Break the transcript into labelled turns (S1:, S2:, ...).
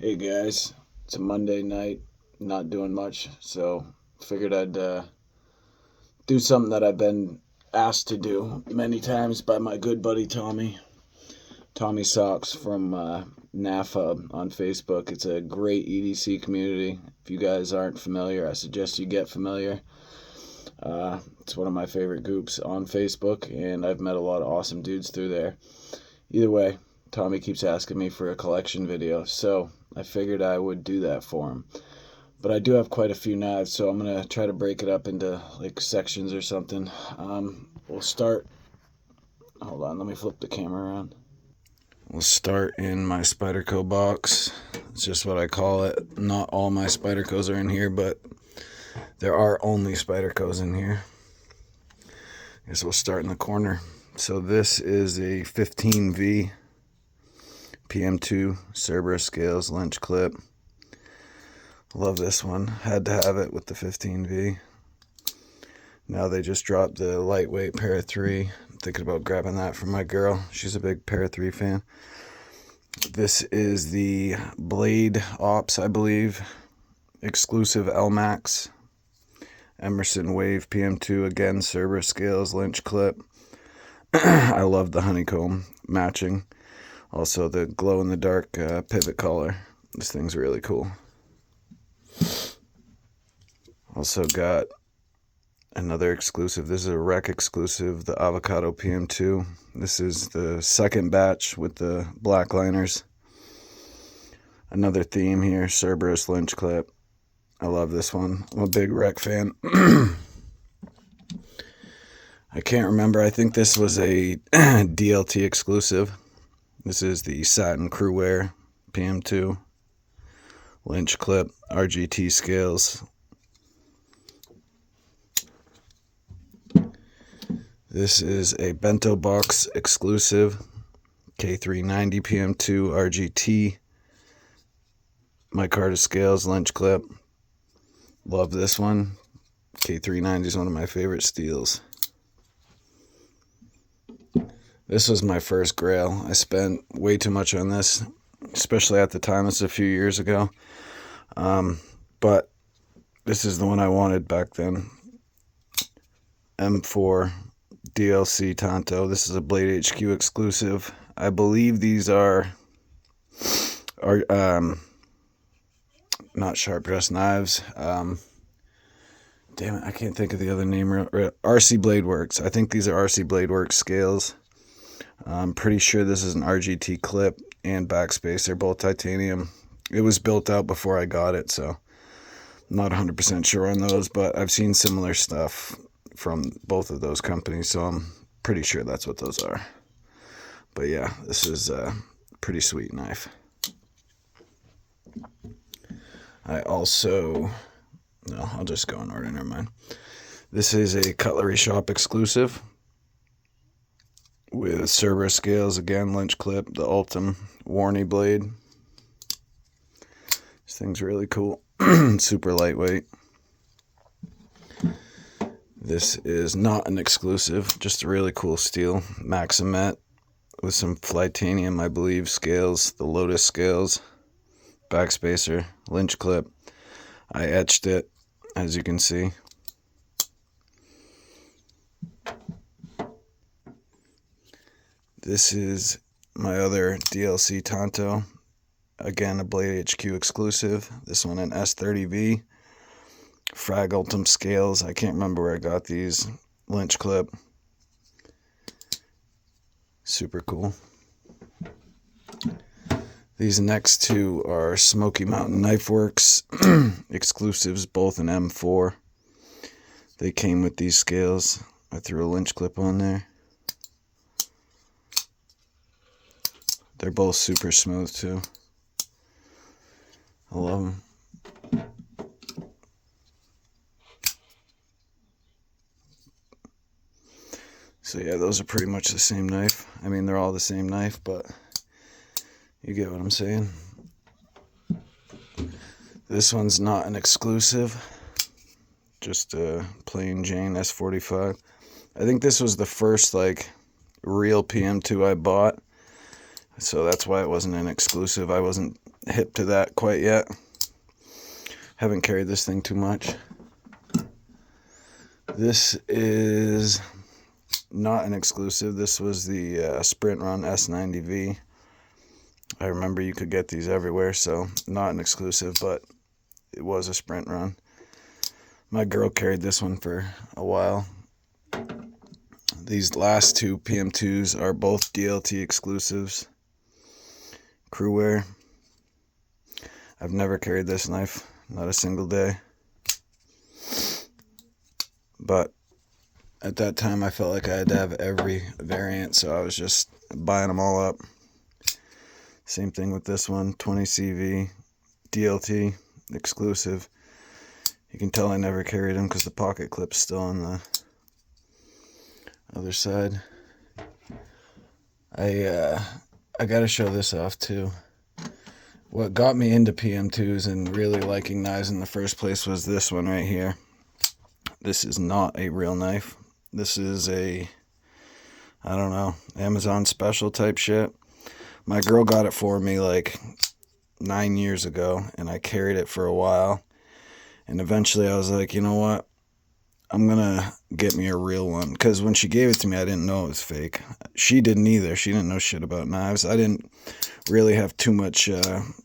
S1: Hey guys, it's a Monday night, not doing much, so figured I'd do something that I've been asked to do many times by my good buddy Tommy Socks from NAFHub on Facebook. It's a great EDC community. If you guys aren't familiar, I suggest you get familiar. It's one of my favorite groups on Facebook, and I've met a lot of awesome dudes through there. Either way, Tommy keeps asking me for a collection video, so I figured I would do that for him. But I do have quite a few knives, so I'm going to try to break it up into like sections or something. We'll start. Hold on, let me flip the camera around. We'll start in my Spyderco box. It's just what I call it. Not all my Spydercos are in here, but there are only Spydercos in here. I guess we'll start in the corner. So this is a 15V PM2 Cerberus scales Lynch clip. Love this one. Had to have it with the 15V. Now they just dropped the lightweight Para 3. I'm thinking about grabbing that for my girl. She's a big Para 3 fan. This is the Blade Ops, I believe, exclusive LMAX Emerson Wave PM2, again Cerberus scales Lynch clip. I love the honeycomb matching. Also the glow-in-the-dark pivot collar. This thing's really cool. Also got another exclusive. This is a Rec exclusive, the Avocado PM2. This is the second batch with the black liners. Another theme here, Cerberus Lynch clip. I love this one. I'm a big Rec fan. I can't remember. I think this was a DLT exclusive. This is the Satin Crewwear PM2 Lynch clip, RGT scales. This is a Bento Box exclusive K390 PM2 RGT micarta scales Lynch clip. Love this one. K390 is one of my favorite steels. This was my first Grail. I spent way too much on this, especially at the time. This is a few years ago. But this is the one I wanted back then. M4 DLC Tanto. This is a Blade HQ exclusive. I believe these are not sharp dress knives. Damn it, I can't think of the other name. RC Blade Works. I think these are RC Blade Works scales. I'm pretty sure this is an RGT clip and backspace. They're both titanium. It was built out before I got it, so I'm not 100% sure on those, but I've seen similar stuff from both of those companies, so I'm pretty sure that's what those are. But yeah, this is a pretty sweet knife. I'll just go in order, never mind. This is a Cutlery Shop exclusive with Cerberus scales, again, Lynch clip, the Ultim Warney blade. This thing's really cool. Super lightweight. This is not an exclusive, just a really cool steel. Maximet with some Flytanium, I believe, scales, the Lotus scales. Backspacer, Lynch clip. I etched it, as you can see. This is my other DLC Tanto. Again, a Blade HQ exclusive. This one an S30V. Frag Ultim scales. I can't remember where I got these. Lynch clip. Super cool. These next two are Smoky Mountain Knife Works exclusives, both an M4. They came with these scales. I threw a Lynch clip on there. They're both super smooth too. I love them. So yeah, those are pretty much the same knife. I mean, they're all the same knife, but you get what I'm saying. This one's not an exclusive, just a plain Jane S45. I think this was the first like real PM2 I bought, so that's why it wasn't an exclusive. I wasn't hip to that quite yet. Haven't carried this thing too much. This is not an exclusive. This was the Sprint Run S90V. I remember you could get these everywhere, so not an exclusive, but it was a Sprint Run. My girl carried this one for a while. These last two PM2s are both DLT exclusives. Crewwear. I've never carried this knife, not a single day. But at that time I felt like I had to have every variant, so I was just buying them all up. Same thing with this one, 20CV, DLT, exclusive. You can tell I never carried them because the pocket clip's still on the other side. I gotta show this off too. What got me into PM2s and really liking knives in the first place was this one right here. This is not a real knife. This is a, I don't know, Amazon special type shit. My girl got it for me like 9 years ago, and I carried it for a while. And eventually I was like, you know what? I'm gonna get me a real one. Because when she gave it to me, I didn't know it was fake. She didn't either. She didn't know shit about knives. I didn't really have too much